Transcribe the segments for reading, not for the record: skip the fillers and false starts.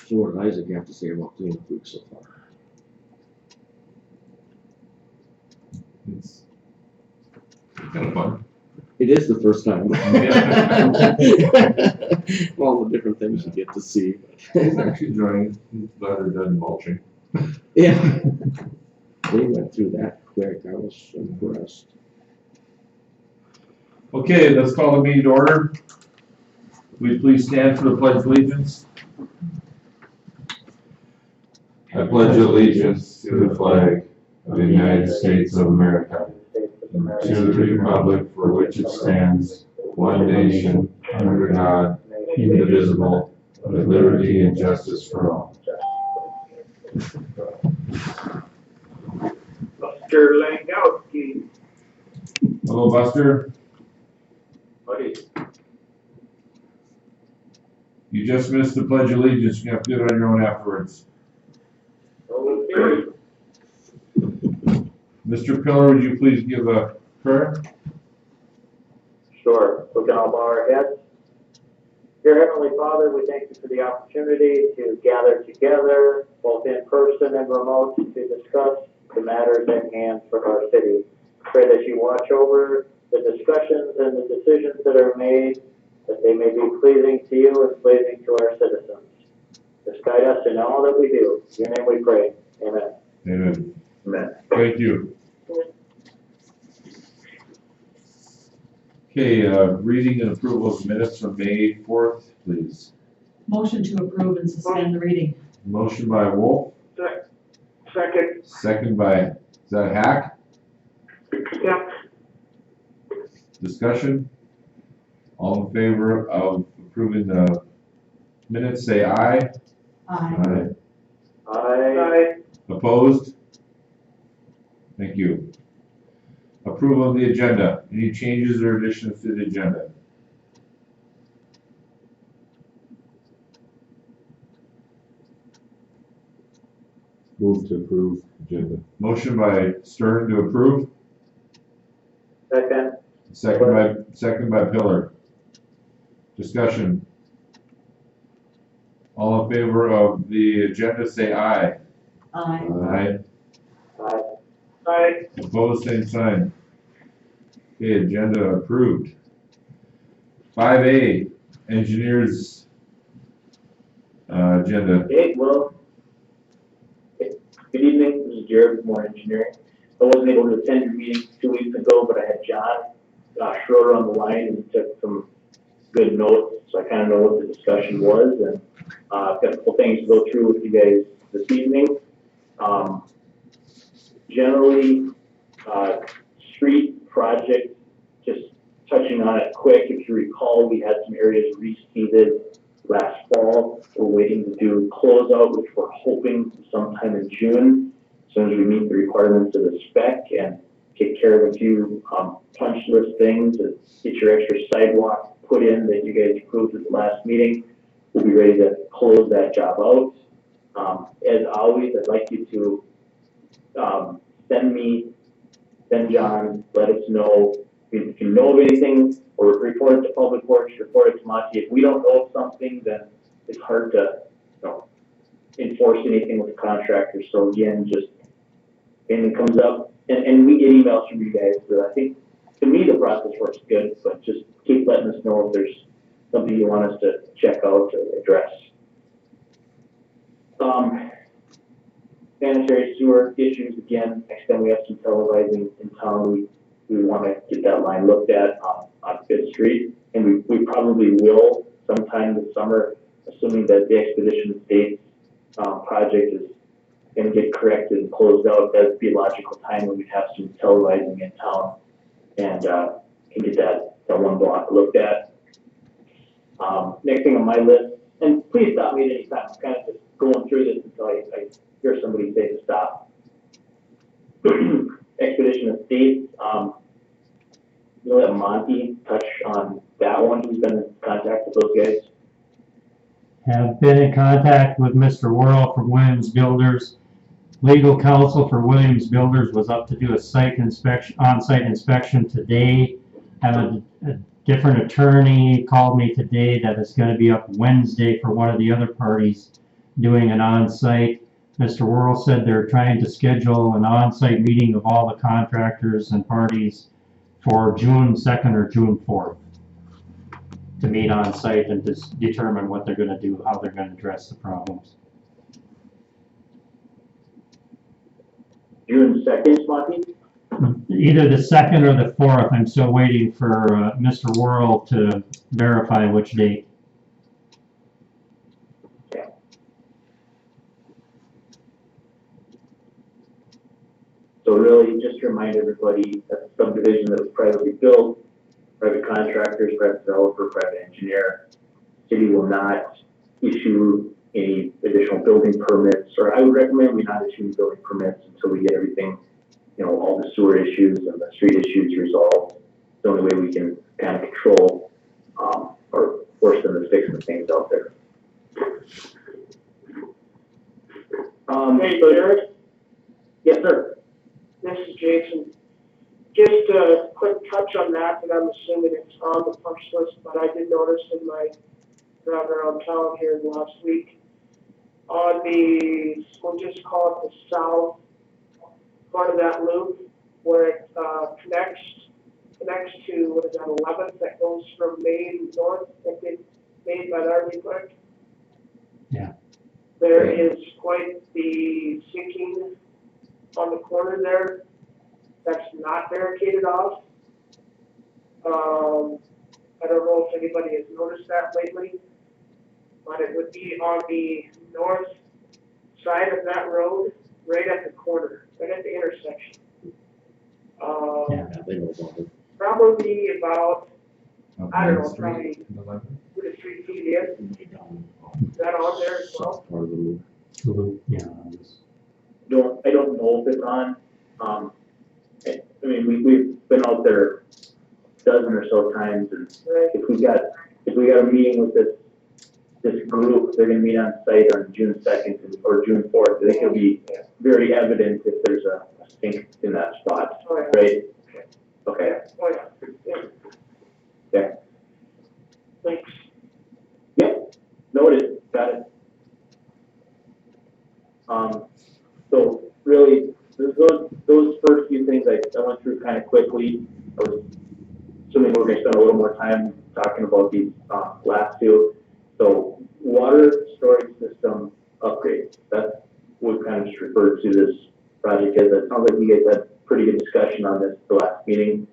So what did Isaac have to say about cleanup week so far? It's kind of fun. It is the first time. All the different things you get to see. He's actually enjoying it. He's glad they're done mulching. Yeah. They went through that quick. I was impressed. Okay, let's call the meeting to order. Will you please stand for the pledge of allegiance? I pledge allegiance to the flag of the United States of America, and to the republic for which it stands, one nation, under God, indivisible, with liberty and justice for all. Buster Langowski. Hello, Buster. Buddy. You just missed the pledge of allegiance. You have to do it on your own afterwards. Okay. Mr. Pillar, would you please give a prayer? Sure. We can all bow our heads. Dear Heavenly Father, we thank you for the opportunity to gather together, both in person and remote, to discuss the matters at hand for our city. Pray that you watch over the discussions and the decisions that are made, that they may be pleasing to you and pleasing to our citizens. Just guide us in all that we do. In your name we pray. Amen. Amen. Amen. Thank you. Okay, reading and approval of minutes from May 4th, please. Motion to approve and suspend the reading. Motion by Wolf, Second. second by, is that Hack? Yep. Discussion? All in favor of approving the minutes, say aye. Aye. Aye. Opposed? Thank you. Approval of the agenda. Any changes or additions to the agenda? Move to approve agenda. Motion by Stern to approve, Second. second by Pillar. Discussion. All in favor of the agenda, say aye. Aye. Aye. Aye. Aye. Opposed, same sign. Okay, agenda approved. 5A, engineers, agenda. Okay, well, good evening, this is Jared from More Engineering. I wasn't able to attend your meeting 2 weeks ago, but I had John Schroeder on the line and took some good notes, so I kind of know what the discussion was, and I've got a couple things to go through with you guys this evening. Generally, street project, just touching on it quick, if you recall, we had some areas reseeded last fall. We're waiting to do closeout, which we're hoping sometime in June, as soon as we meet the requirements of the spec and take care of a few punch list things and get your extra sidewalk put in that you guys approved at the last meeting. We'll be ready to close that job out. As always, I'd like you to send John, let us know if you know of anything, or report it to Public Works, report it to Monty. If we don't know of something, then it's hard to, enforce anything with the contractor. So again, just anything comes up, and we get emails from you guys, but I think, to me, the process works good, but just keep letting us know if there's something you want us to check out or address. Sanitary sewer issues, again, next time we have some televising in town, we want to get that line looked at on Fifth Street, and we probably will sometime this summer, assuming that the Expedition Estates project is going to get corrected and closed out. That'd be a logical time when we have some televising in town and can get that one block looked at. Next thing on my list, and please stop me at any time. I'm kind of just going through this until I hear somebody say to stop. Expedition Estates, we'll let Monty touch on that one. He's been in contact with those guys. Have been in contact with Mr. Worrell from Williams Builders. Legal counsel for Williams Builders was up to do a on-site inspection today. Have a different attorney called me today that is going to be up Wednesday for one of the other parties. doing an on-site. Mr. Worrell said they're trying to schedule an on-site meeting of all the contractors and parties for June 2nd or June 4th to meet on site and determine what they're gonna do, how they're gonna address the problems. June 2nd, Monty? Either the 2nd or the 4th, I'm still waiting for Mr. Worrell to verify which date. So really, just to remind everybody, that the subdivision that was privately built, private contractors, private developer, private engineer, city will not issue any additional building permits, or I would recommend we not issue building permits until we get everything, all the sewer issues and the street issues resolved. It's the only way we can kind of control, or force them to fix the things out there. Hey, Jared, Yes, sir. this is Jason. Just a quick touch on that, and I'm assuming it's on the punch list, but I did notice in my drive around town here last week, on the, we'll just call it the south part of that loop, where it connects to, what is that, 11th, that goes from Main north, that gets made by the RV Park. Yeah. There is quite the sinking on the corner there that's not barricaded off. I don't know if anybody has noticed that lately, but it would be on the north side of that road, right at the corner, right at the intersection. Yeah. They know about it. Probably about, I don't know, probably 2 to 3 feet in. They don't. Is that on there as well? South part of the loop. Yeah. I don't know if it's on. I mean, we've been out there a dozen or so times, and Right. if we got a meeting with this group, they're gonna meet on site on June 2nd or June 4th. I think it'll be very evident if there's a sink in that spot, Oh, yeah. right? Okay. Oh, yeah. Yeah. Yeah. Thanks. Yep, noted, got it. So really, those first few things I went through kind of quickly. I was assuming we're gonna spend a little more time talking about these, last two. So water storage system upgrades, that's what kind of just referred to this project as. It sounds like you guys had pretty good discussion on this the last meeting.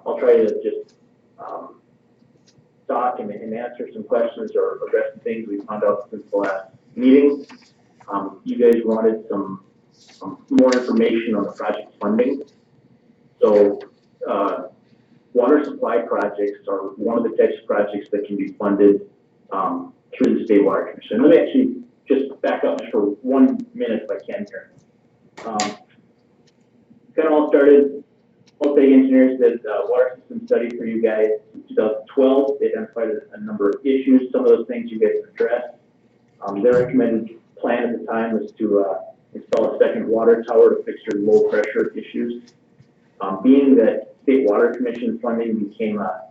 I'll try to just, talk and answer some questions or address some things we found out since the last meeting. You guys wanted some more information on the project funding. So, water supply projects are one of the types of projects that can be funded, through the State Water Commission. Let me actually just back up just for 1 minute if I can here. Kind of all started, State Engineers did a water system study for you guys in 2012. They identified a number of issues. Some of those things you guys addressed. Their recommended plan at the time was to install a second water tower to fix your low pressure issues. Being that State Water Commission funding became a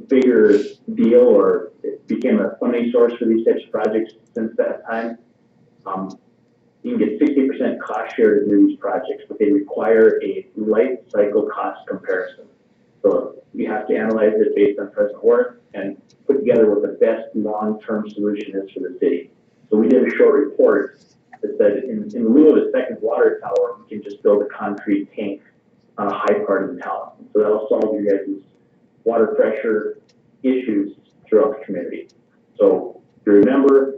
bigger deal, or it became a funding source for these types of projects since that time, you can get 60% cost share to do these projects, but they require a life cycle cost comparison. So you have to analyze it based on present worth and put together what the best long-term solution is for the city. So we did a short report that said in lieu of a second water tower, we can just build a concrete tank on a high part of the town. So that'll solve you guys' water pressure issues throughout the community. So if you remember,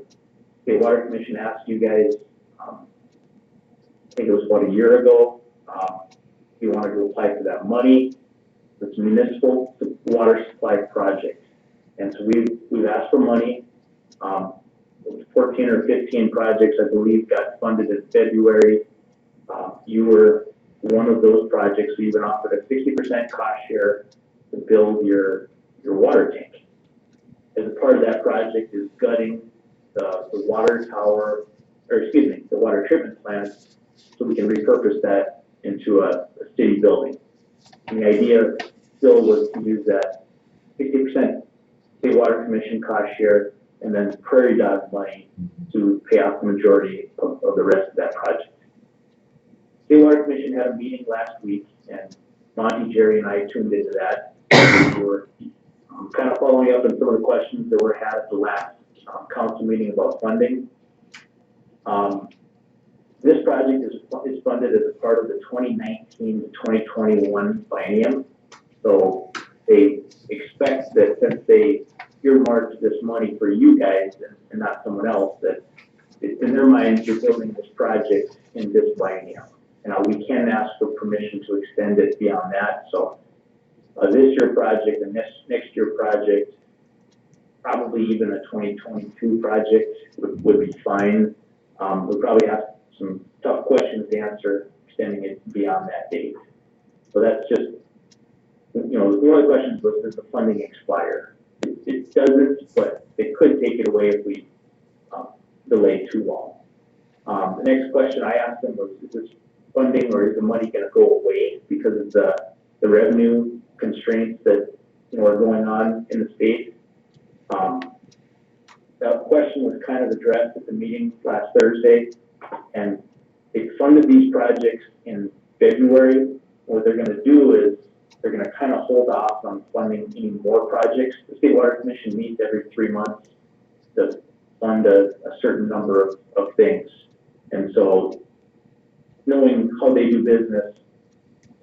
the Water Commission asked you guys, I think it was about a year ago, if you wanted to apply for that money. It's a municipal water supply project. And so we've asked for money. 14 or 15 projects, I believe, got funded in February. You were one of those projects, so you've been offered a 60% cost share to build your water tank. As a part of that project is gutting the water tower, or excuse me, the water treatment plant, so we can repurpose that into a city building. And the idea still was to use that 60% State Water Commission cost share, and then Prairie Dog money to pay off the majority of the rest of that project. State Water Commission had a meeting last week, and Monty, Jerry, and I tuned into that. We were kind of following up on some of the questions that were had at the last council meeting about funding. This project is funded as a part of the 2019 to 2021 biennium. So they expect that since they earmarked this money for you guys and not someone else, that in their minds, you're building this project in this biennium. And we can ask for permission to extend it beyond that. So this year project and next year project, probably even a 2022 project would be fine. We'll probably have some tough questions to answer extending it beyond that date. So that's just, one of the questions was, does the funding expire? It doesn't, but it could take it away if we delay too long. The next question I asked them was, is this funding or is the money going to go away because of the revenue constraints that are going on in the state? That question was kind of addressed at the meeting last Thursday, and they funded these projects in February. What they're going to do is they're going to kind of hold off on funding any more projects. The State Water Commission meets every 3 months to fund a certain number of things. And so knowing how they do business,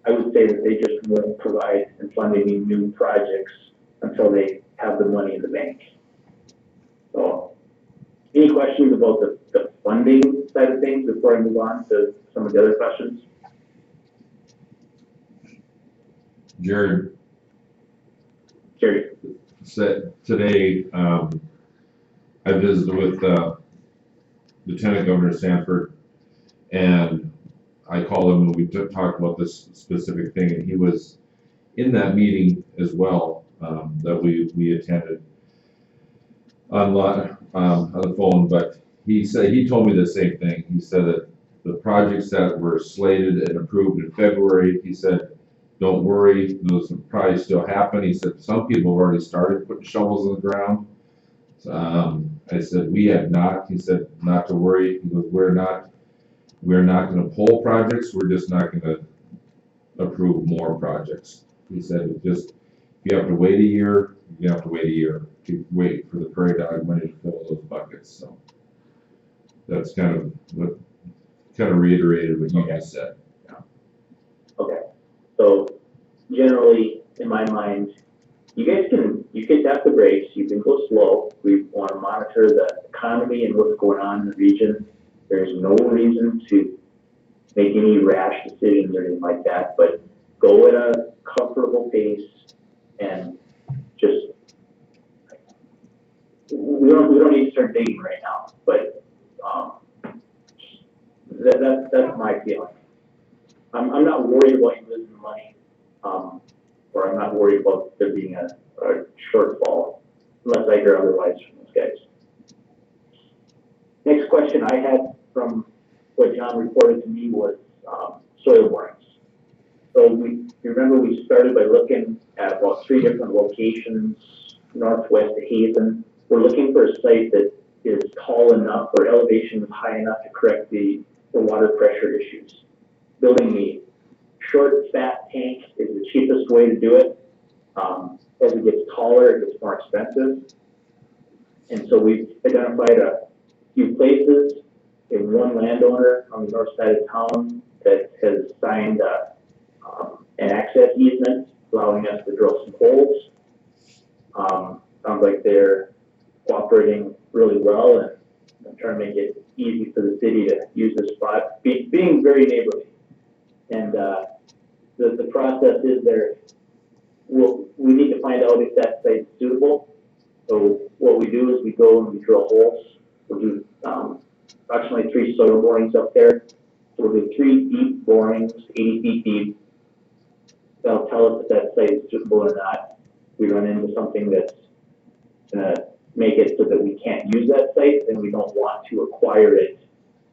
I would say that they just won't provide and fund any new projects until they have the money in the bank. So any questions about the funding side of things before I move on to some of the other questions? Jared, Jerry? said today, I visited with Lieutenant Governor Sanford, and I called him and we talked about this specific thing, and he was in that meeting as well, that we attended on the phone, but he told me the same thing. He said that the projects that were slated and approved in February, he said, don't worry, those will probably still happen. He said, some people have already started putting shovels in the ground. I said, we have not. He said, not to worry. He goes, we're not gonna pull projects, we're just not gonna approve more projects. He said, just, if you have to wait a year, you have to wait a year to wait for the Prairie Dog money to fill those buckets, so. That's kind of reiterated what you guys said. Okay. So generally, in my mind, you can tap the brakes, you can go slow. We want to monitor the economy and what's going on in the region. There's no reason to make any rash decisions or anything like that, but go at a comfortable pace and just, we don't need to start digging right now, but that's my feeling. I'm not worried about you losing money, or I'm not worried about there being a shortfall, unless I hear otherwise from those guys. Next question I had from what John reported to me was soil borings. So you remember we started by looking at about 3 different locations northwest of Hazen. We're looking for a site that is tall enough or elevation is high enough to correct the water pressure issues. Building a short, fat tank is the cheapest way to do it. As it gets taller, it gets more expensive. And so we've identified a few places. In one landowner on the north side of town that has signed an access easement allowing us to drill some holes. Sounds like they're cooperating really well and trying to make it easy for the city to use this spot, being very neighborly. And the process is we need to find out if that site is suitable. So what we do is we go and we drill holes. We'll do approximately 3 soil borings up there. So we'll do 3 deep borings, 80 feet deep. That'll tell us if that site is suitable or not. We run into something that's going to make it so that we can't use that site, then we don't want to acquire it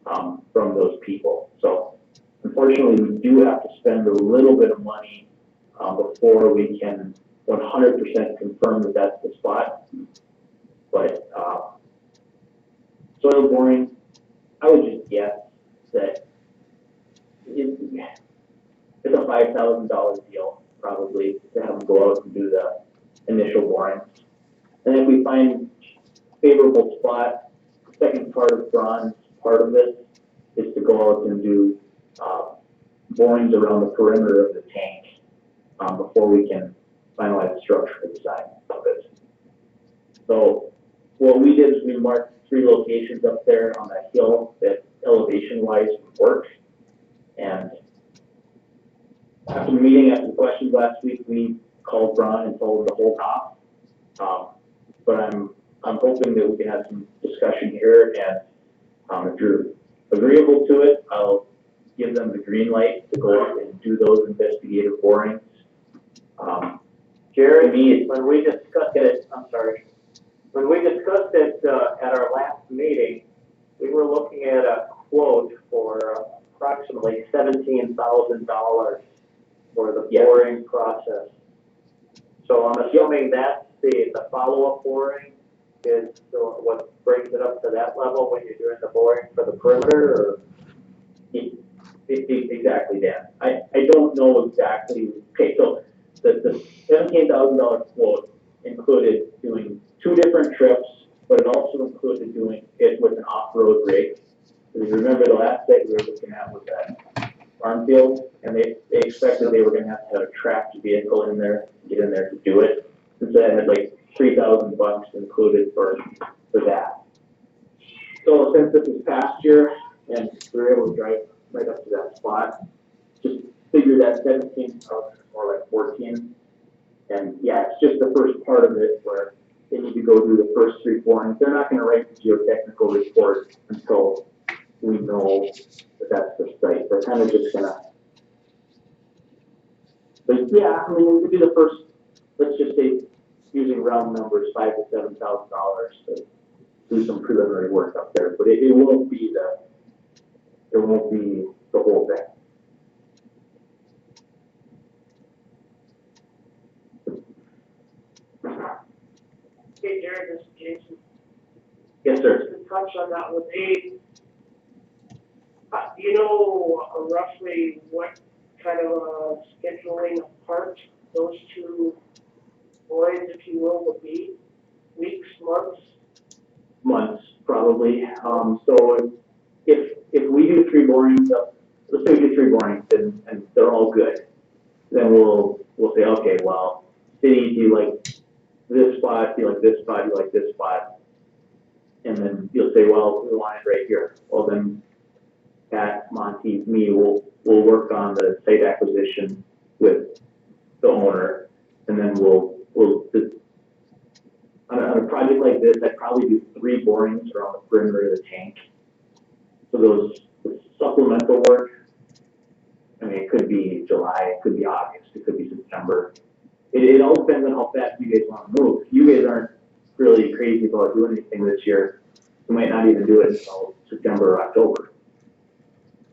from those people. So unfortunately, we do have to spend a little bit of money before we can 100% confirm that that's the spot. But, soil boring, I would just guess that it's a $5,000 deal, probably, to have them go out and do the initial boring. And if we find favorable spot, the second part of Ron's part of this is to go out and do borings around the perimeter of the tank before we can finalize the structural design of it. So what we did is we marked 3 locations up there on that hill that elevation-wise would work. And after the meeting, after the questions last week, we called Ron and told him to hold off. But I'm hoping that we can have some discussion here, and if you're agreeable to it, I'll give them the green light to go out and do those investigative borings. Jerry, when we discussed it, when we discussed it at our last meeting, we were looking at a quote for approximately $17,000 for the boring process. So I'm assuming that's the follow-up boring is what brings it up to that level when you're doing the boring for the perimeter, or? Exactly, Dan. I don't know exactly. Okay, so the $17,000 quote included doing 2 different trips, but it also included doing it with an off-road rig. If you remember, the last site we were looking at was that farm field, and they expected they were going to have a tracked vehicle in there, get in there to do it. And so that had like $3,000 included for that. So since this is past year and we were able to drive right up to that spot, just figure that 17,000 is more like 14. And yeah, it's just the first part of it where they need to go do the first 3 borings. They're not going to write the geotechnical report until we know that that's the site. They're kind of just gonna, but yeah, I mean, we could do the first, let's just say, using round numbers, $5,000 to $7,000 to do some preliminary work up there. But it won't be the whole thing. Hey, Jared, this is Jason. Yes, sir. Just to touch on that, would they, do you know roughly what kind of scheduling apart those 2 boys, if you will, would be? Weeks, months? Months, probably. So if we do 3 borings up, let's say we do 3 borings and they're all good, then we'll say, okay, well, city, do you like this spot, do you like this spot, do you like this spot? And then you'll say, well, we want it right here. Well, then Pat, Monty, me, we'll work on the site acquisition with the owner, and then we'll on a project like this, I'd probably do 3 borings around the perimeter of the tank. So those supplemental work, I mean, it could be July, it could be August, it could be September. It all depends on how fast you guys want to move. If you guys aren't really crazy about doing anything this year, you might not even do it until September or October.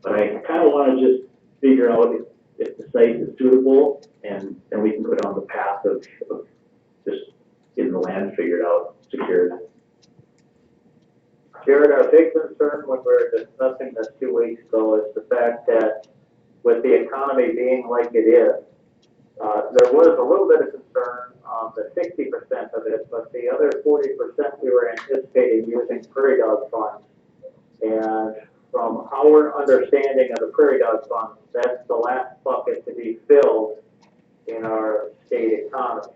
But I kind of want to just figure out if the site is suitable, and we can go down the path of just getting the land figured out, secured. Jared, our big concern when we were discussing this 2 weeks ago is the fact that with the economy being like it is, there was a little bit of concern on the 60% of it, but the other 40% we were anticipating using prairie dog funds. And from our understanding of the prairie dog funds, that's the last bucket to be filled in our state economy.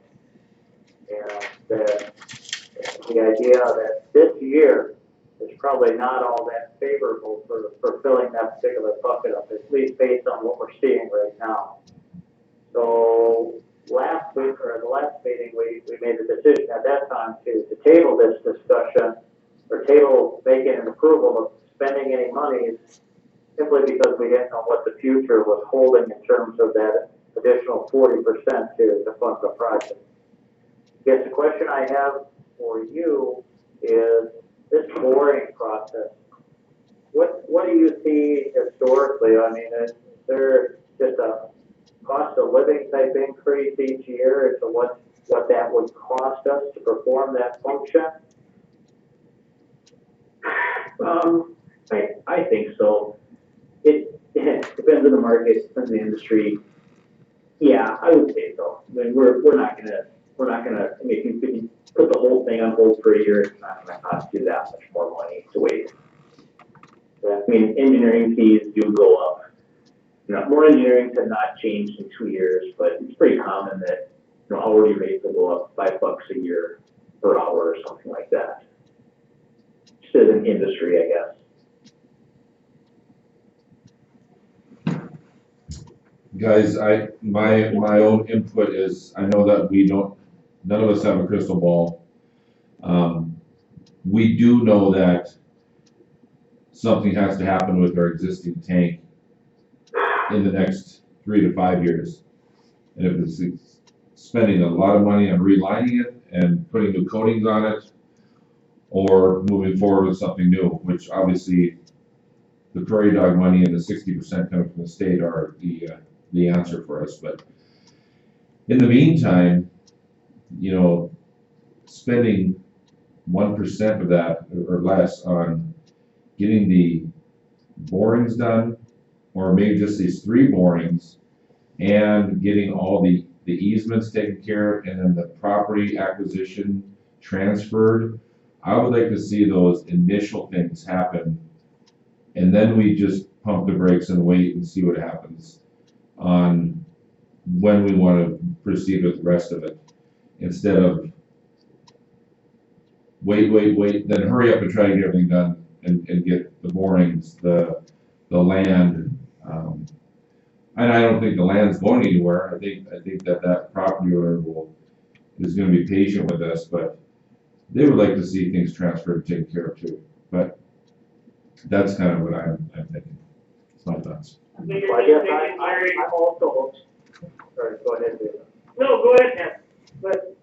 And the idea that this year is probably not all that favorable for filling that particular bucket up, at least based on what we're seeing right now. So last week, or the last meeting, we made the decision at that time to table this discussion, or table making an approval of spending any monies, simply because we didn't know what the future was holding in terms of that additional 40% to fund the project. I guess the question I have for you is this boring process. What do you see historically? I mean, is there just a cost of living type increase each year as to what what that would cost us to perform that function? I think so. It depends on the market, depends on the industry. Yeah, I would say so. I mean, we're not gonna, I mean, if you put the whole thing on hold for a year, it's not gonna cost you that much more money to wait. I mean, engineering fees do go up. You know, more engineering to not change in 2 years, but it's pretty common that, you know, hourly rates will go up $5 a year per hour or something like that. Just as an industry, I guess. Guys, my own input is, I know that none of us have a crystal ball. We do know that something has to happen with our existing tank in the next 3 to 5 years. And if it's spending a lot of money on relining it and putting new coatings on it, or moving forward with something new, which obviously the prairie dog money and the 60% coming from the state are the answer for us. But in the meantime, you know, spending 1% of that or less on getting the borings done, or maybe just these 3 borings, and getting all the easements taken care of, and then the property acquisition transferred. I would like to see those initial things happen, and then we just pump the brakes and wait and see what happens on when we want to proceed with the rest of it, instead of wait, then hurry up and try to get everything done and get the borings, the land. And I don't think the land's going anywhere. I think that property owner is gonna be patient with us, but they would like to see things transferred and taken care of too. But that's kind of what I'm thinking. It's my thoughts. I think Well, I you're guess just thinking very, I'm also, sorry, go ahead, David. no, go ahead, Ted. But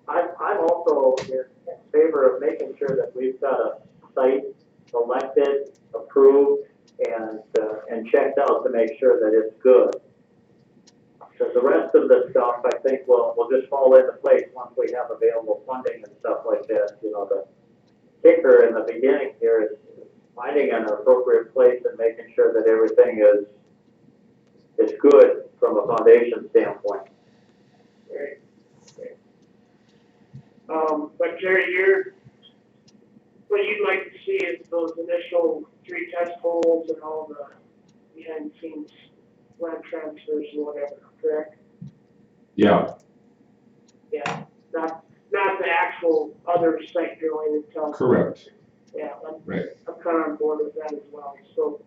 I'm also in favor of making sure that we've got a site selected, approved, and checked out to make sure that it's good. Because the rest of the stuff, I think, will just fall into place once we have available funding and stuff like that. You know, the kicker in the beginning here is finding an appropriate place and making sure that everything is good from a foundation standpoint. Right. But Jerry, what you'd like to see is those initial 3 test holes and all the behind the scenes land transfers and whatever, correct? Yeah, Yeah, not the actual other site drilling itself. correct. Yeah, Right. I'm kind of on board with that as well. So,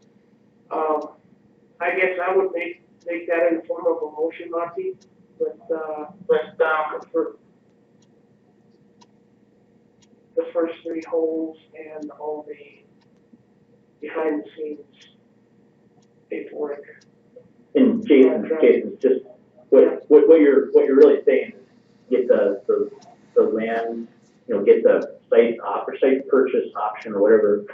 I guess I would make that in the form of a motion, Monty, for the first 3 holes and all the behind the scenes paperwork. And Jason's just, what you're really saying is get the land, you know, get the site purchase option or whatever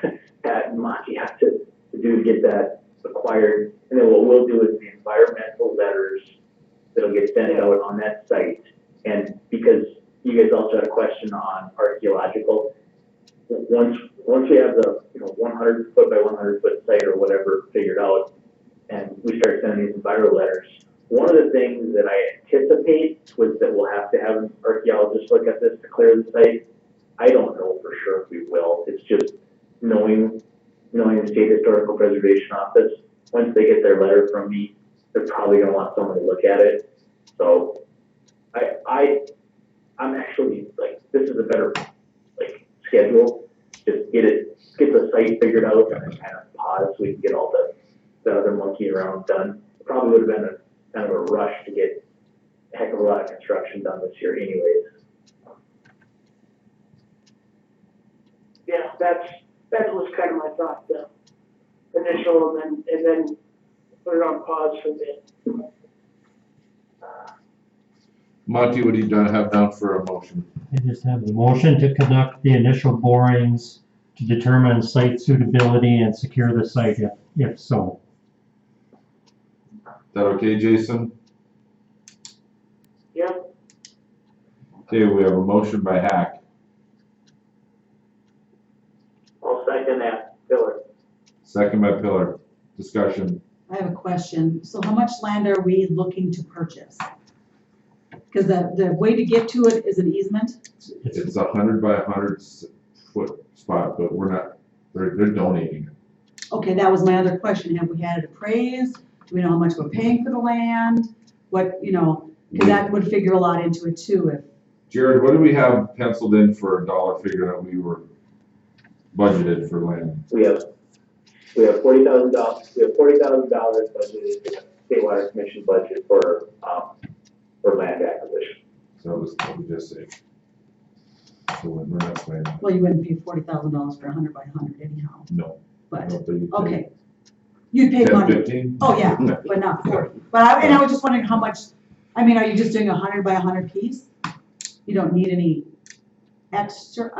Pat and Monty have to do to get that acquired. And then what we'll do is the environmental letters that'll get sent out on that site. And because you guys also had a question on archaeological, once we have the, you know, 100 foot by 100 foot site or whatever figured out, and we start sending these environmental letters, one of the things that I anticipate was that we'll have to have an archaeologist look at this to clear the site. I don't know for sure if we will. It's just knowing the State Historical Preservation Office, once they get their letter from me, they're probably gonna want someone to look at it. So I'm actually like, this is a better like schedule. Just get the site figured out and then kind of pause so we can get all the other monkey around done. It probably would have been a kind of a rush to get a heck of a lot of construction done this year anyways. Yeah, that was kind of my thought, the initial and then put it on pause for a bit. Monty, what do you have down for a motion? I just have the motion to conduct the initial borings to determine site suitability and secure the site if so. Is that okay, Jason? Yeah, Okay, we have a motion by Hack, I'll second that, Pillar. second by Pillar. Discussion. I have a question. So how much land are we looking to purchase? Because the way to get to it is an easement? It's 100 by 100 foot spot, but we're not, they're donating it. Okay, that was my other question. Have we had it appraised? Do we know how much we're paying for the land? What, because that would figure a lot into it too if, Jared, what do we have penciled in for a dollar figure that we were budgeted for land? We have $40,000, budgeted in the State Water Commission budget for land acquisition. So that was what we just said. So we're not playing. well, you wouldn't pay $40,000 for 100 by 100 anyhow, No. but, No, but you pay okay. You'd pay 10, money. 15? Oh, yeah, but not 40. But I was just wondering how much, are you just doing 100 by 100 piece? You don't need any extra,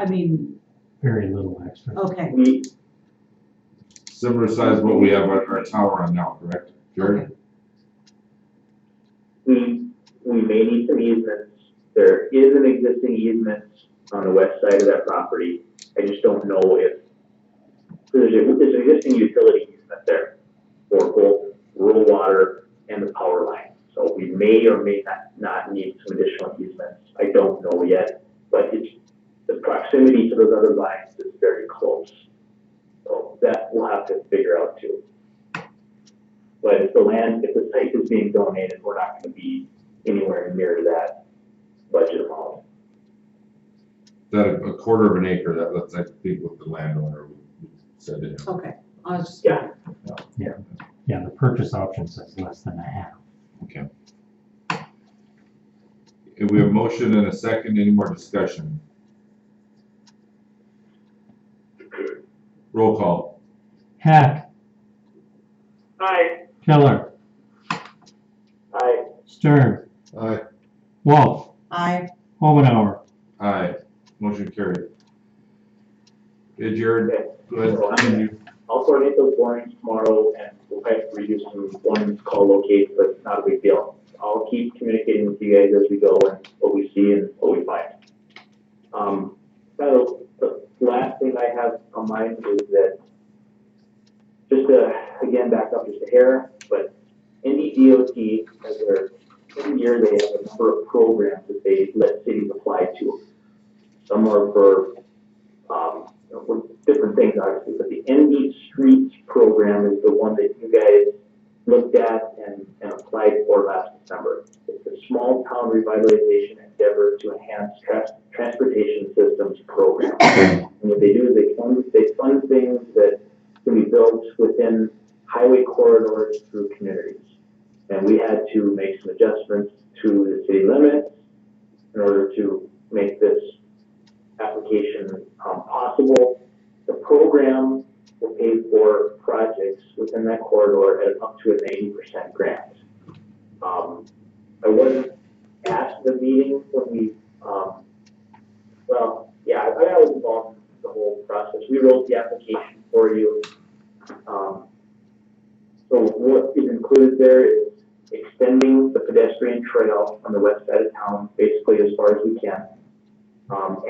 Very little extra. okay, We, Similar size what we have our tower on now, correct? Jared? okay. we may need some easements. There is an existing easement on the west side of that property. I just don't know if, there's an existing utility easement there for both rural water and the power line. So we may or may not need some additional easements. I don't know yet, but the proximity to those other lines is very close. So that we'll have to figure out too. But if the site is being donated, we're not gonna be anywhere near that budget amount. That a quarter of an acre, that's I think what the landowner said in. Okay, I was just. Yeah. Yeah, the purchase option says less than a half. Okay. Okay, we have a motion and a second. Any more discussion? Roll call. Hack, Aye. Pillar, Aye. Stern, Aye. Wolf, I, Omenauer. Aye. Motion carried. Okay, Jared, Okay. go ahead. Continue. I'll coordinate those borings tomorrow and we'll have to redo some ones call locate, but it's not a big deal. I'll keep communicating with you guys as we go and what we see and what we find. The last thing I have on mind is that, just to, again, back up just a hair, but NDDOT, every year they have a number of programs that they let cities apply to. Some are for different things, obviously, but the ND Streets program is the one that you guys looked at and applied for last December. It's a small town revitalization endeavor to enhance transportation systems program. And what they do is they fund things that can be built within highway corridors through communities. And we had to make some adjustments to the city limits in order to make this application possible. The program will pay for projects within that corridor at up to an 80% grant. I wasn't asked at the meeting when we, I was involved in the whole process. We wrote the application for you. So what is included there is extending the pedestrian trail on the west side of town, basically as far as we can.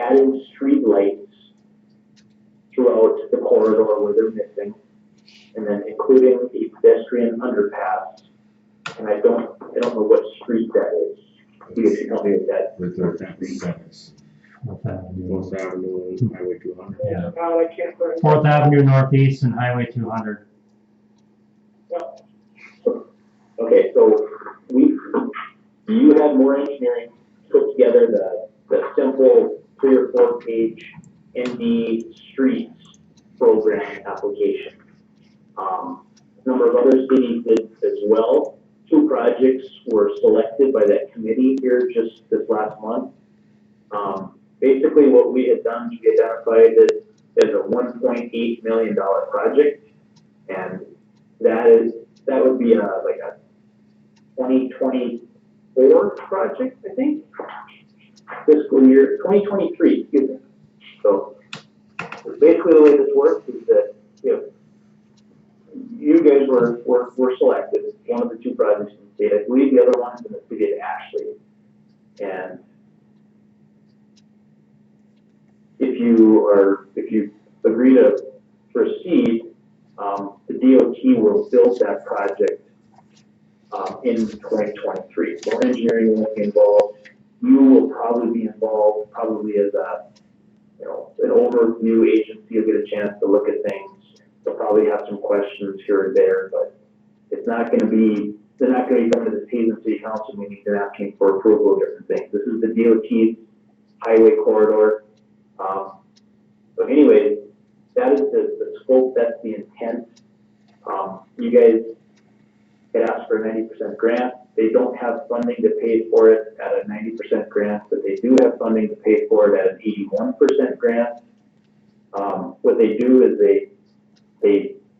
Adding street lights throughout the corridor where they're missing, and then including a pedestrian underpass. And I don't know what street that is. You guys can help me with that. With our seconds. Fourth Avenue. Fourth Avenue and Highway 200. Yeah, God, I can't remember. Fourth Avenue Northeast and Highway 200. Okay, so you had more engineering put together the simple 3 or 4 page ND Streets program application. A number of other cities did as well. 2 projects were selected by that committee here just this last month. Basically what we had done is we identified it as a $1.8 million project, and that would be like a 2024 project, I think. Fiscal year 2023, excuse me. So basically the way this works is that you guys were selected, one of the 2 projects in the state. I believe the other one's in the city of Ashley. And if you agree to proceed, the DOT will build that project in 2023. More engineering will be involved. You will probably be involved, probably as a, an overview agency. You'll get a chance to look at things. They'll probably have some questions here or there, but it's not going to be, they're not going to be going to the Hazen City Council meetings and asking for approval of different things. This is the DOT's highway corridor. So anyways, that is the scope, that's the intent. You guys had asked for a 90% grant. They don't have funding to pay for it at a 90% grant, but they do have funding to pay for it at an 81% grant. What they do is they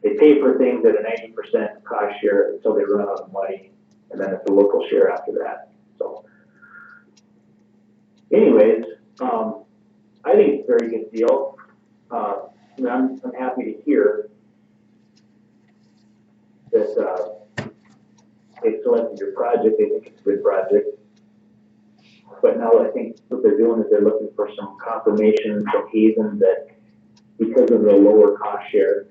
pay for things at a 90% cost share until they run out of money, and then it's a local share after that. So anyways, I think it's a very good deal. I'm happy to hear that they selected your project. They think it's a good project. But now I think what they're doing is they're looking for some confirmation from Hazen that because of the lower cost share,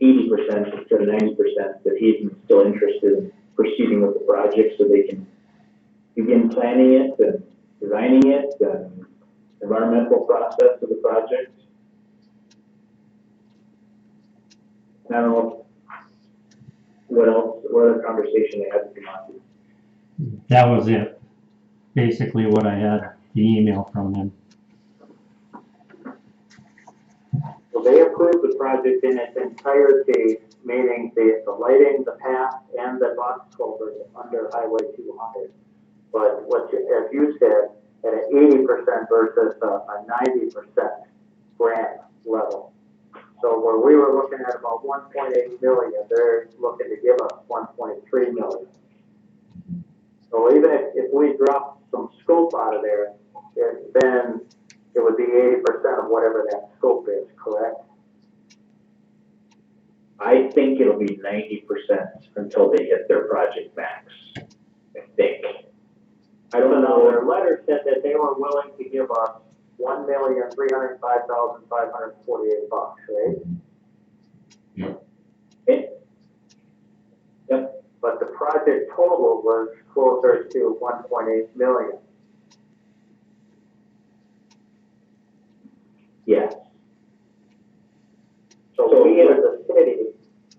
80% instead of 90%, that Hazen's still interested in proceeding with the project so they can begin planning it and designing it and environmental process of the project. And I don't know what other conversation they had with you. That was it. Basically what I had, the email from them. Well, they approved the project in its entirety, meaning the lighting, the path, and the box culvert under Highway 200. But as you said, at an 80% versus a 90% grant level. So where we were looking at about 1.8 million, they're looking to give us 1.3 million. So even if we drop some scope out of there, then it would be 80% of whatever that scope is, correct? I think it'll be 90% until they hit their project max. I think. I don't know. Their letter said that they were willing to give us $1,305,548, right? Yep. Yep. But the project total was closer to 1.8 million. Yes. So we as a city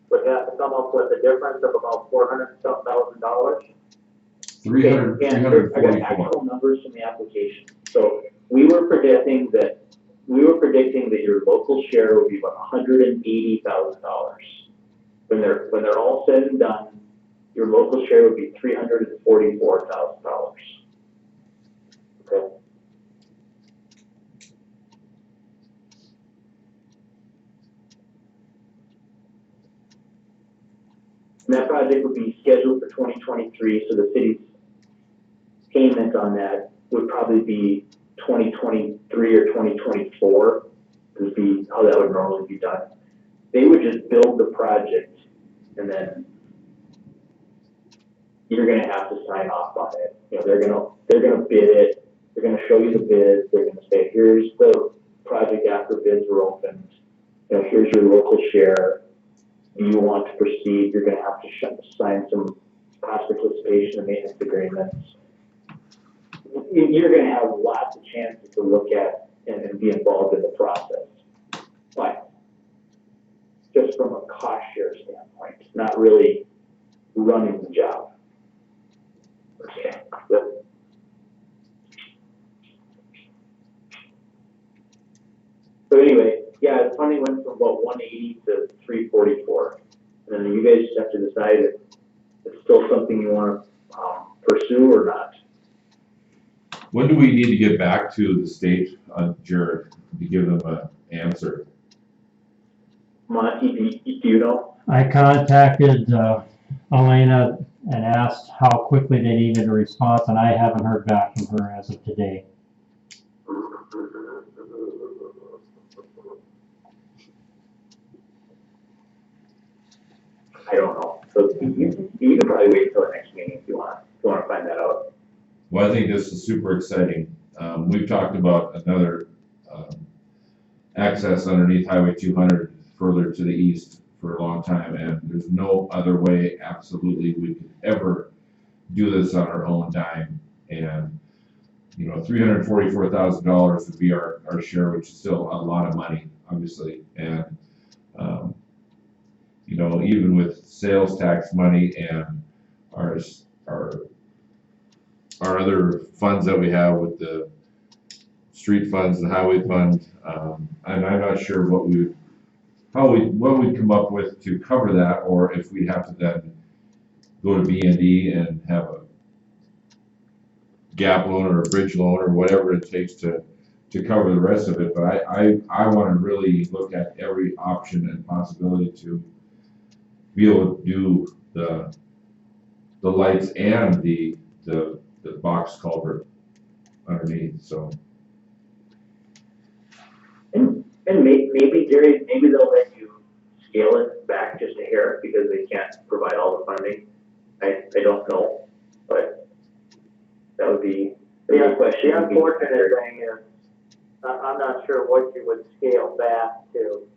would have to come up with a difference of about $400,000. 300, And I got 344. actual numbers from the application. So we were predicting that your local share would be about $180,000. When they're all said and done, your local share would be $344,000. Okay. And that project would be scheduled for 2023, so the city's payment on that would probably be 2023 or 2024, would be how that would normally be done. They would just build the project, and then you're gonna have to sign off on it. They're gonna bid it, they're gonna show you the bids, they're gonna say, here's the project after bids were opened, here's your local share. Do you want to proceed? You're going to have to sign some cost participation and maintenance agreements. You're going to have lots of chances to look at and be involved in the process. But just from a cost share standpoint, not really running the job. Okay. Yep. So anyway, yeah, the funding went from about 180 to 344. And then you guys just have to decide if it's still something you want to pursue or not. When do we need to get back to the state, Jared, to give them an answer? Monty, do you know? I contacted Elena and asked how quickly they needed a response, and I haven't heard back from her as of today. I don't know. So you can probably wait until the next meeting if you want to find that out. Well, I think this is super exciting. We've talked about another access underneath Highway 200 further to the east for a long time, and there's no other way absolutely we could ever do this on our own dime. And $344,000 would be our share, which is still a lot of money, obviously. And even with sales tax money and our other funds that we have with the street funds, the highway fund, and I'm not sure what we'd come up with to cover that, or if we'd have to then go to B&D and have a gap loan or a bridge loan or whatever it takes to cover the rest of it. But I want to really look at every option and possibility to be able to do the lights and the box culvert underneath. So. And maybe, Jerry, maybe they'll let you scale it back just a hair because they can't provide all the funding. I don't know, but that would be a question. The unfortunate thing is, I'm not sure what you would scale back to.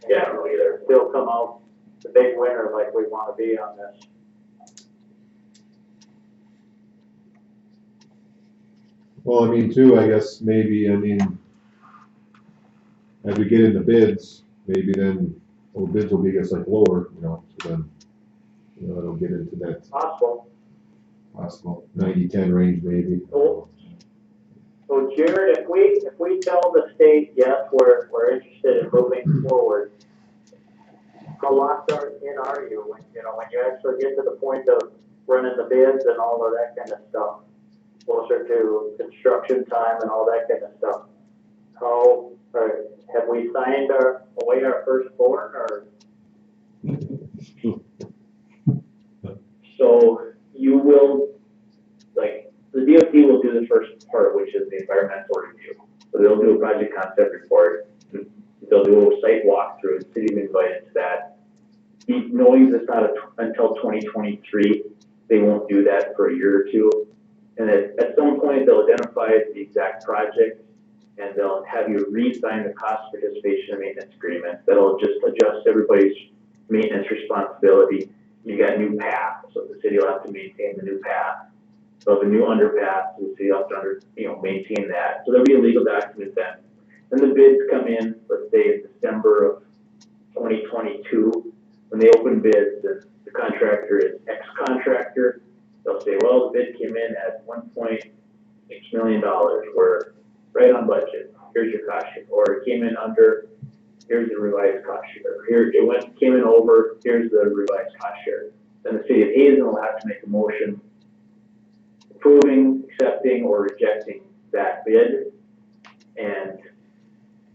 Yeah, I don't know either. Still come out the big winner like we want to be on this. Well, I mean, too, I guess maybe, as we get into bids, maybe then, bids will be, I guess, like lower, so then, it'll get into that Possible. 90-10 range maybe. So Jared, if we tell the state, yes, we're interested in moving forward, how locked in are you when you actually get to the point of running the bids and all of that kind of stuff, closer to construction time and all that kind of stuff? Have we signed away our firstborn, or? So you will, the DOT will do the first part, which is the environmental review. So they'll do a project concept report. They'll do a site walkthrough. The city will be invited to that. Knowing it's not until 2023, they won't do that for a year or two. And at some point, they'll identify the exact project, and they'll have you re-sign the cost participation and maintenance agreement. That'll just adjust everybody's maintenance responsibility. You got new path, so the city will have to maintain the new path. So the new underpass, the city will have to maintain that. So there'll be a legal document then. Then the bids come in, let's say in December of 2022, when they open bids, and the contractor is X contractor. They'll say, well, the bid came in at $1.6 million. We're right on budget. Here's your cost share. Or it came in under, here's the revised cost share. Here it came in over, here's the revised cost share. Then the city of Hazen will have to make a motion approving, accepting, or rejecting that bid. And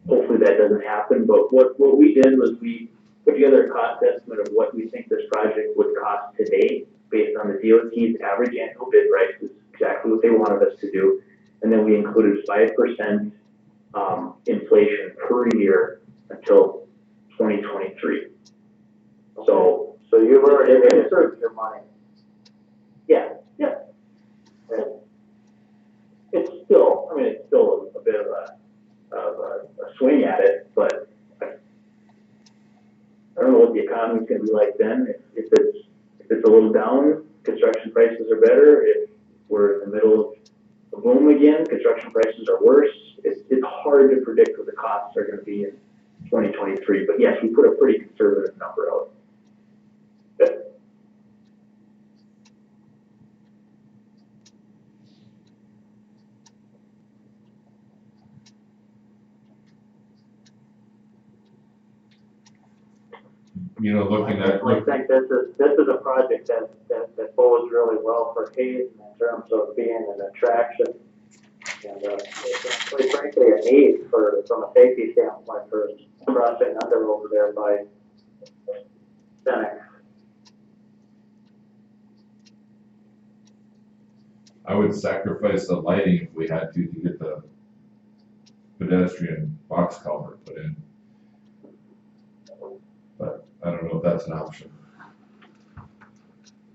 hopefully that doesn't happen. But what we did was we put together a cost estimate of what we think this project would cost today, based on the DOT's average annual bid price, is exactly what they wanted us to do. And then we included 5% inflation per year until 2023. So you've already inserted your money. Yeah. It's still a bit of a swing at it, but I don't know what the economy's going to be like then. If it's a little down, construction prices are better. If we're in the middle of a boom again, construction prices are worse. It's hard to predict what the costs are going to be in 2023. But yes, we put a pretty conservative number out. Looking at. I think this is a project that bodes really well for Hazen in terms of being an attraction, and it's quite frankly a need from a safety standpoint for crossing under over there by Senex. I would sacrifice the lighting if we had to get the pedestrian box culvert put in. But I don't know if that's an option.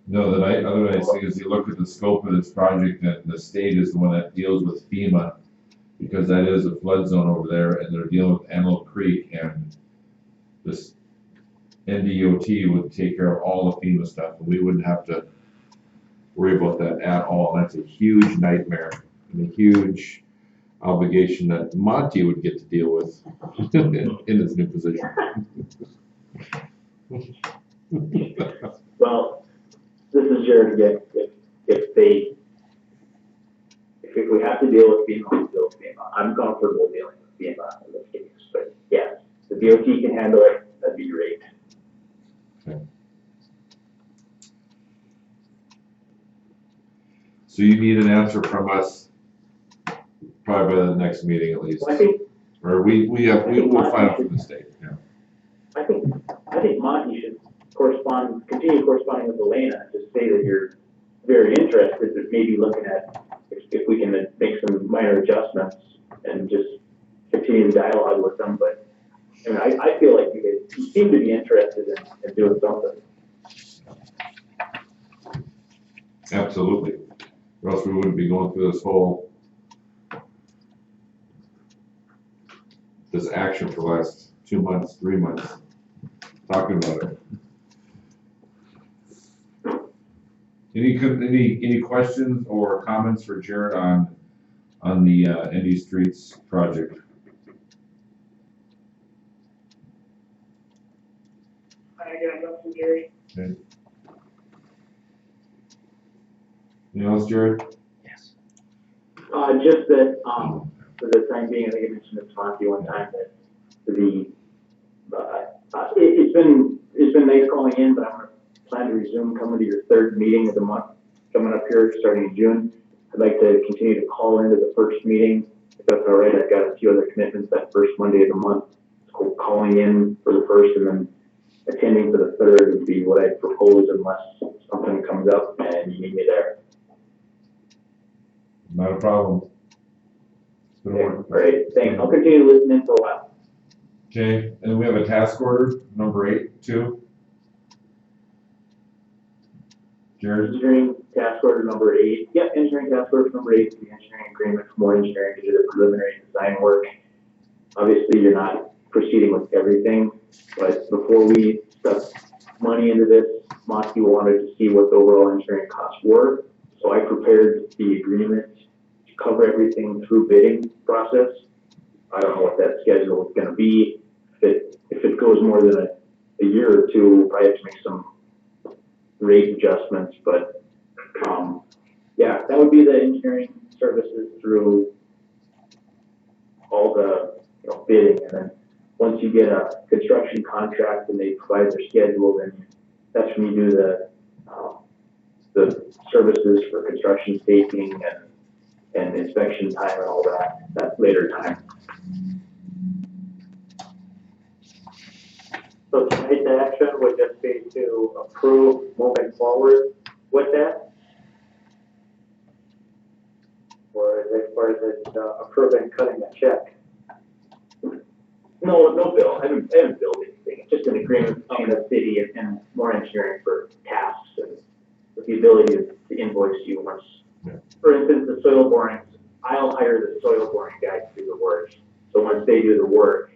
No, the other nice thing is you look at the scope of this project, and the state is the one that deals with FEMA because that is a flood zone over there, and they're dealing with Antelope Creek, and this NDOT would take care of all the FEMA stuff, and we wouldn't have to worry about that at all. That's a huge nightmare, and a huge obligation that Monty would get to deal with in his new position. Well, this is Jared again. If we have to deal with FEMA, we deal with FEMA. I'm comfortable dealing with FEMA in this case, but yes, the DOT can handle it, that'd be great. So you need an answer from us probably by the next meeting at least. Well, I think, Or we'll find out from the state, yeah. I think Monty should continue corresponding with Elena, and just say that you're very interested, but maybe looking at if we can make some minor adjustments and just continue the dialogue with them. But I mean, I feel like you seem to be interested in doing something. Absolutely. Or else we wouldn't be going through this action for the last 2 months, 3 months, talking about it. Any questions or comments for Jared on the Indy Streets project? I got nothing, Gary. Anything else, Jared? Just that, for the time being, I think I mentioned it to Monty one time, that it's been nice calling in, but I'm gonna plan to resume coming to your third meeting of the month, coming up here starting in June. I'd like to continue to call into the first meeting, if that's all right. I've got a few other commitments that first Monday of the month. So calling in for the first and then attending for the third would be what I propose, unless something comes up and you need me there. Not a problem. It's been a Okay, work. great, thanks. I'll continue listening for a while. Okay, and we have a task order, number 8, too. Jared? Engineering task order number 8. Yep, engineering task order number 8 is the engineering agreement for more engineering to do the preliminary design work. Obviously, you're not proceeding with everything, but before we stuck money into this, Monty wanted to see what the overall engineering costs were. So I prepared the agreement to cover everything through bidding process. I don't know what that schedule is gonna be. If it goes more than a year or two, we'll probably have to make some rate adjustments, but, yeah, that would be the engineering services through all the, bidding. And then once you get a construction contract and they provide their schedule, then that's when you do the services for construction staking and inspection time and all that later time. So tonight the action would just be to approve moving forward with that? Or is it approving cutting a check? No bill. I haven't billed anything. It's just an agreement between the city and more engineering for tasks and with the ability to invoice you once. Yeah. For instance, the soil borings, I'll hire the soil boring guy to do the work. So once they do the work,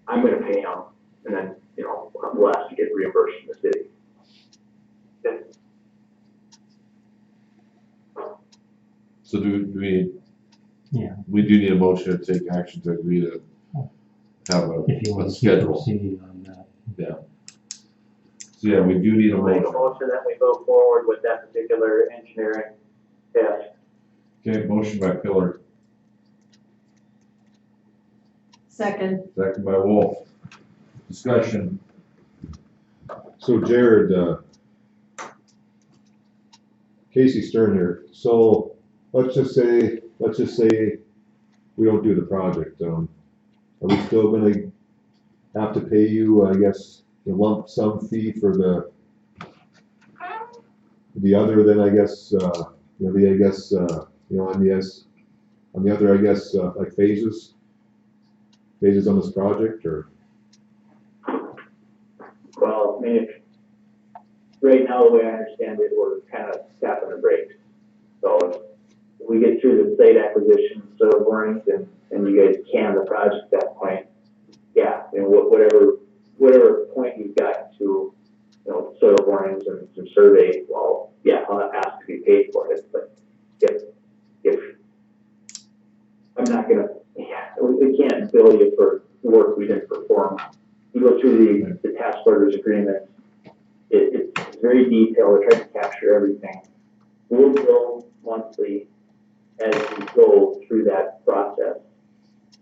I'm gonna pay them, and then, we'll have to get reimbursed from the city. So do we? Yeah. We do need a motion to take action to agree to have If you a want to keep schedule. proceeding on that. Yeah. So yeah, we do need a I'll make a motion. motion that we go forward with that particular engineering task. Okay, motion by Pillar, Second. second by Wolf. Discussion. So Jared, Casey Stern here, so let's just say we don't do the project, are we still gonna have to pay you, I guess, the lump sum fee for the other than, I guess, on the other, I guess, like phases on this project, or? Well, I mean, right now, the way I understand it, we're kind of tapping the brakes. So if we we get through the site acquisition, sort of borings, and you guys can the project at that point, yeah, you know, whatever point you've got to, you know, soil borings and some survey, well, yeah, I'll ask to be paid for it, but if I'm not gonna, yeah, we can't bill you for work we didn't perform. You go through the task orders agreement, it's very detailed, I try to capture everything. We'll bill monthly as we go through that process.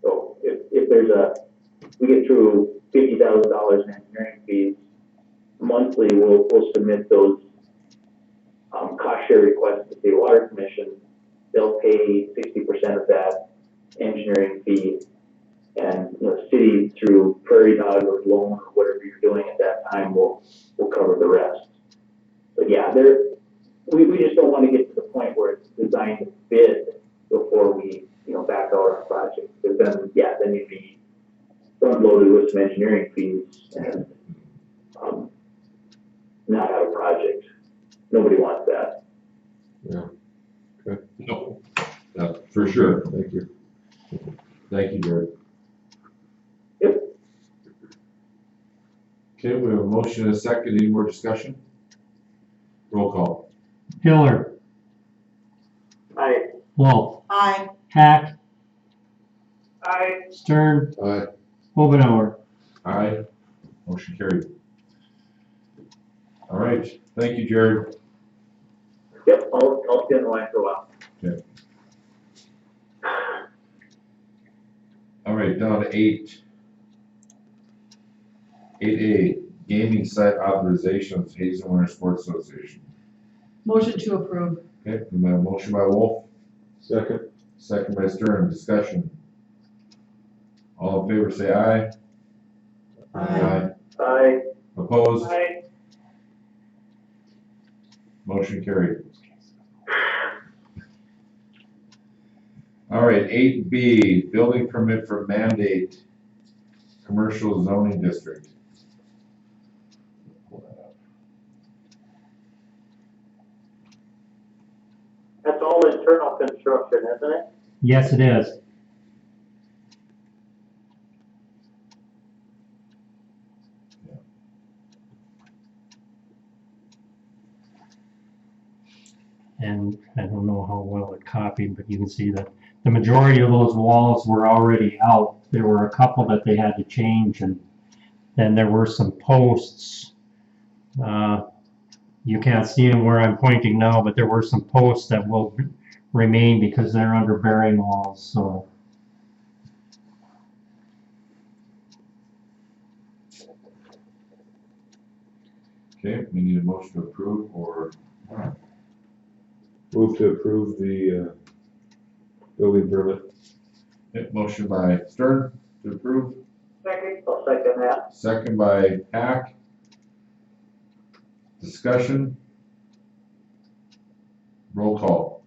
So if there's we get through $50,000 in engineering fees, monthly we'll submit those cost share requests to the Water Commission. They'll pay 60% of that engineering fee, and the city through Prairie Dog or loan or whatever you're doing at that time will cover the rest. But yeah, we just don't want to get to the point where it's designed to bid before we, you know, back out our project. Because then you'd be front loaded with some engineering fees and not have a project. Nobody wants that. No, for sure. Thank you. Thank you, Jared. Yep. Okay, we have a motion and a second. Any more discussion? Roll call. Pillar, Aye. Wolf, Aye. Hack, I, Stern, Aye. Obenauer. Aye. Motion carried. All right, thank you, Jared. Yep, I'll stay on the line for a while. All right, down to 8. 8A, gaming site authorizations, Hazen Winter Sports Association. Motion to approve. Okay, we have a motion by Wolf, Second. second by Stern. Discussion. All in favor, say aye. Aye. Aye. Opposed? I, Motion carried. All right, 8B, building permit for mandate, commercial zoning district. Pull that up. That's all internal construction, isn't it? Yes, it is. And I don't know how well it copied, but you can see that the majority of those walls were already out. There were a couple that they had to change, and then there were some posts. You can't see them where I'm pointing now, but there were some posts that will remain because they're under bearing walls, so. Okay, we need a motion to approve or, Move to approve the building permit. okay, motion by Stern to approve, second, I'll second that. second by Hack. Discussion. Roll call.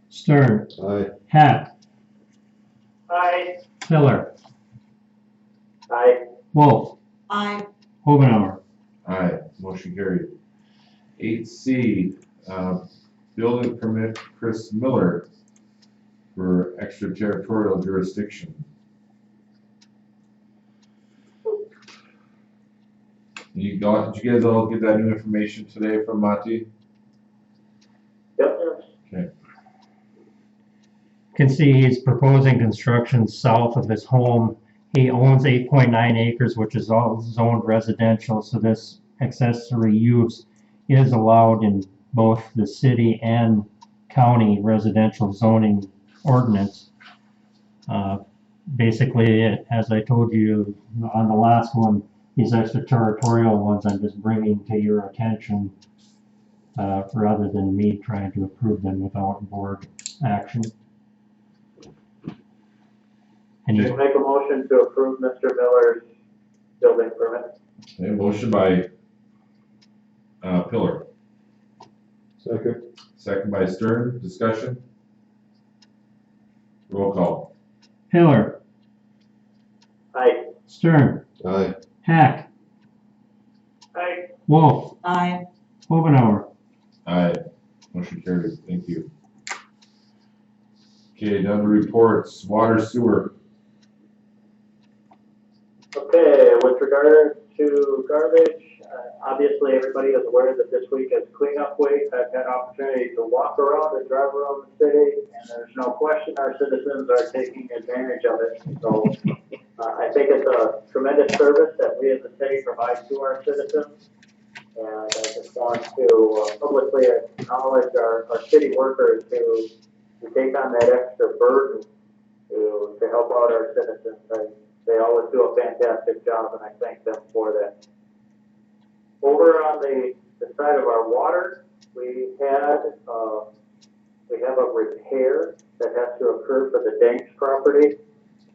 Stern, Aye. Hack, I, Pillar, Aye. Wolf, Aye. Obenauer. Aye, motion carried. 8C, building permit Chris Miller for extraterritorial jurisdiction. Did you guys all get that new information today from Monty? Yep. Okay, You can see he's proposing construction south of his home. He owns 8.9 acres, which is all zoned residential, so this accessory use is allowed in both the city and county residential zoning ordinance. Basically, as I told you on the last one, these extraterritorial ones I'm just bringing to your attention rather than me trying to approve them without board action. And Make a motion to approve Mr. Miller's building permit. okay, motion by Pillar, Second. second by Stern. Discussion. Roll call. Pillar, Aye. Stern, Aye. Hack, I, Wolf, Aye. Obenauer. Aye, motion carried. Thank you. Okay, down to reports, water, sewer. Okay, with regard to garbage, obviously everybody is aware that this week is cleanup week. I've had opportunity to walk around and drive around the city, and there's no question our citizens are taking advantage of it. So I think it's a tremendous service that we as a city provide to our citizens. And I just want to publicly acknowledge our city workers who take on that extra burden to help out our citizens. They always do a fantastic job, and I thank them for that. Over on the side of our water, we have a repair that has to occur for the Danks property.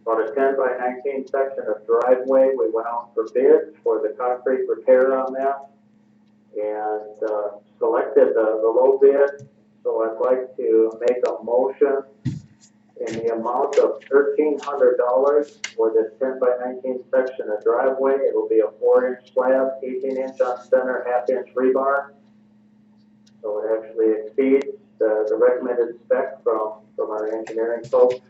About a 10 by 19 section of driveway. We went out for bids for the concrete repair on that and selected the low bid. So I'd like to make a motion in the amount of $1,300 for this 10 by 19 section of driveway. It'll be a 4-inch slab, 18-inch on center, half-inch rebar. So it actually exceeds the recommended spec from our engineering folks.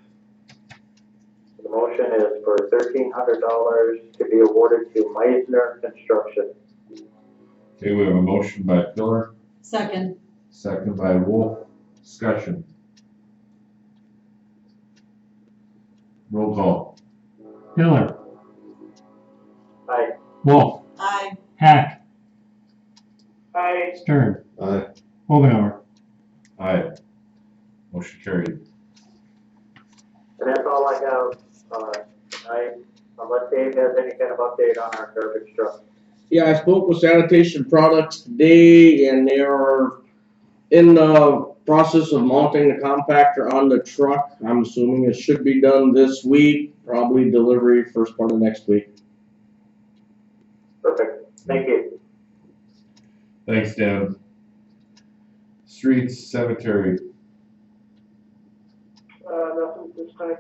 The motion is for $1,300 to be awarded to Meisner Construction. Okay, we have a motion by Pillar, Second. second by Wolf. Discussion. Roll call. Pillar, Aye. Wolf, Aye. Hack, I, Stern, Aye. Omenauer. Aye. Motion carried. And that's all I have tonight, unless Dave has any kind of update on our garbage truck. Yeah, I spoke with Sanitation Products today, and they are in the process of mounting the compactor on the truck. I'm assuming it should be done this week, probably delivery first part of next week. Perfect. Thank you. Thanks, Dan. Streets, cemetery, nothing this time.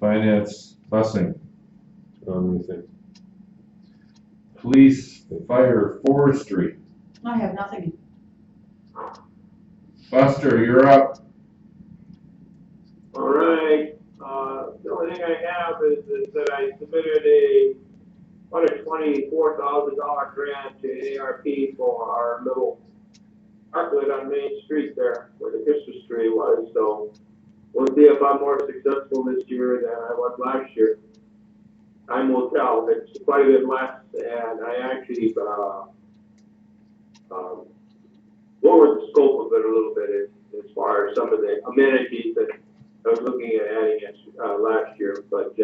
finance, busing, Anything? police, fire, forestry. I have nothing. Buster, you're up. All right, the only thing I have is that I submitted about a $24,000 grant to ARP for our little outlet on Main Street there, where the Christmas tree was, so we'll see if I'm more successful this year than I was last year. Time will tell. It's quite a bit less, and I actually, lowered the scope of it a little bit as far as some of the amenities that I was looking at adding last year, but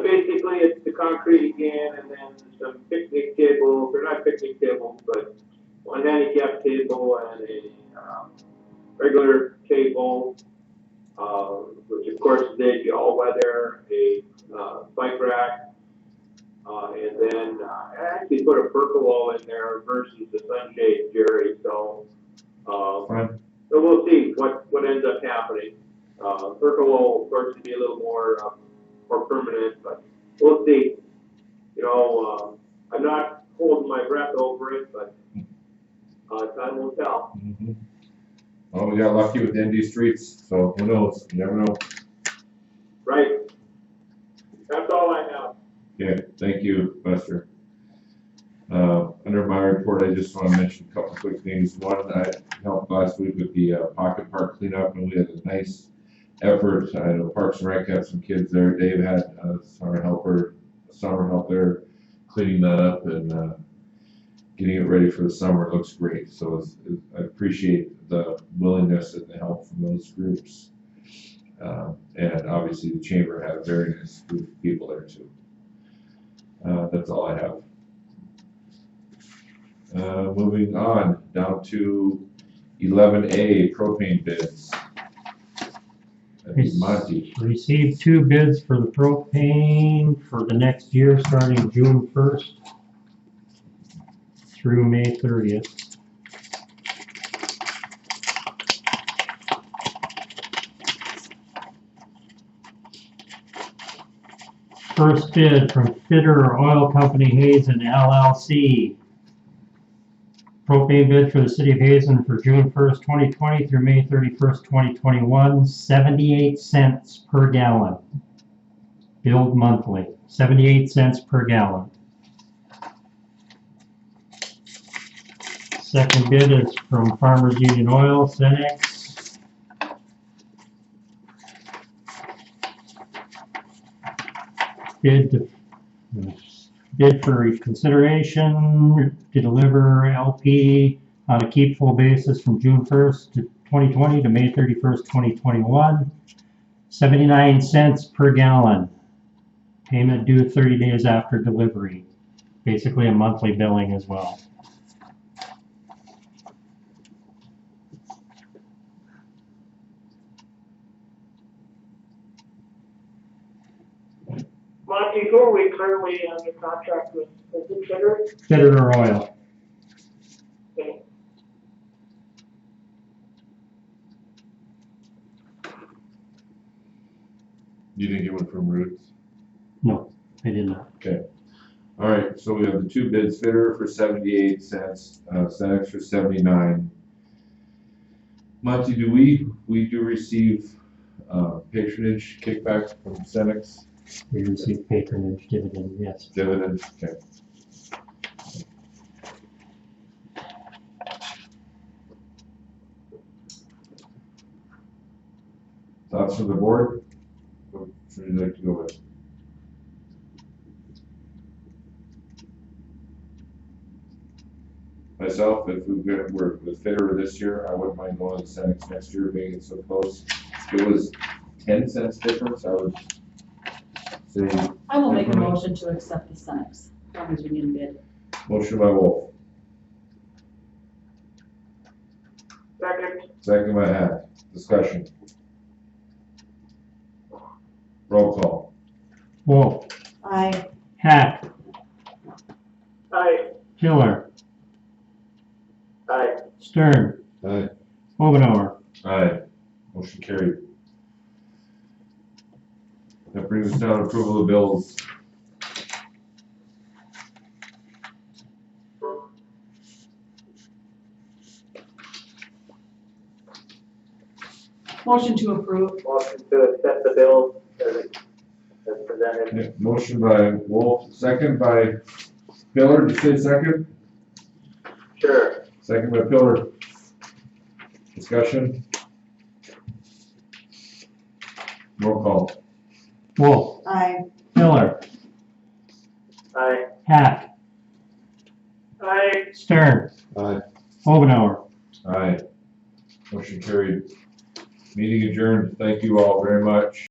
basically it's the concrete again, and then some picnic tables, or not picnic tables, but one handicap table and a regular table, which of course is all weather, a bike rack, and then I actually put a pergola in there versus the sunshade Jerry, so Fine. so we'll see what ends up happening. Pergola, of course, can be a little more permanent, but we'll see. You know, I'm not holding my breath over it, but time will tell. Mhm. Well, we got lucky with the ND streets, so who knows? You never know. Right. That's all I have. Okay, thank you, Buster. Under my report, I just want to mention a couple quick things. One, I helped last week with the Pocket Park cleanup, and we had a nice effort. I know Parks and Rec had some kids there. Dave had a summer help there, cleaning that up and getting it ready for the summer. It looks great. So I appreciate the willingness and the help from those groups. And obviously the chamber had a very nice group of people there too. That's all I have. Moving on down to 11A propane bids. That's Monty. Received 2 bids for the propane for the next year, starting June 1st through May 30th. First bid from Fitter Oil Company Hazen LLC. Propane bid for the city of Hazen for June 1st, 2020 through May 31st, 2021, 78 cents per gallon. Billed monthly, 78 cents per gallon. Second bid is from Farmers Union Oil, Cenex. Bid for consideration to deliver LP on a keep full basis from June 1st to 2020 to May 31st, 2021. 79 cents per gallon. Payment due 30 days after delivery. Basically a monthly billing as well. Monty, who are we currently under contract with? Is it Fitter? Fitter Oil. Okay. You didn't get one from Roots? No, I did not. All right, so we have the two bids, Fitter for 78 cents, Cenex for 79. Monty, do we do receive patronage kickback from Cenex? We received patronage dividend, yes. Dividends, okay. Thoughts from the board? What should you like to go with? Myself, if we're with Fitter this year, I wouldn't mind going with Cenex next year, being so close. If it was 10 cents difference, I would say. I will make a motion to accept the Cenex Farmers Union bid. Motion by Wolf, Second. second by Hack. Discussion. Roll call. Wolf, Aye. Hack, Aye. Hiller, Aye. Stern, Aye. Obenauer. Aye. Motion carried. That brings us down to approval of bills. Motion to approve. Motion to accept the bills as presented. Yeah, motion by Wolf, second by Pillar. Did you say second? Sure. Second by Pillar. Discussion. Roll call. Wolf, Aye. Hiller, Aye. Hack, Aye. Stern, Aye. Obenauer. Aye. Motion carried. Meeting adjourned. Thank you all very much.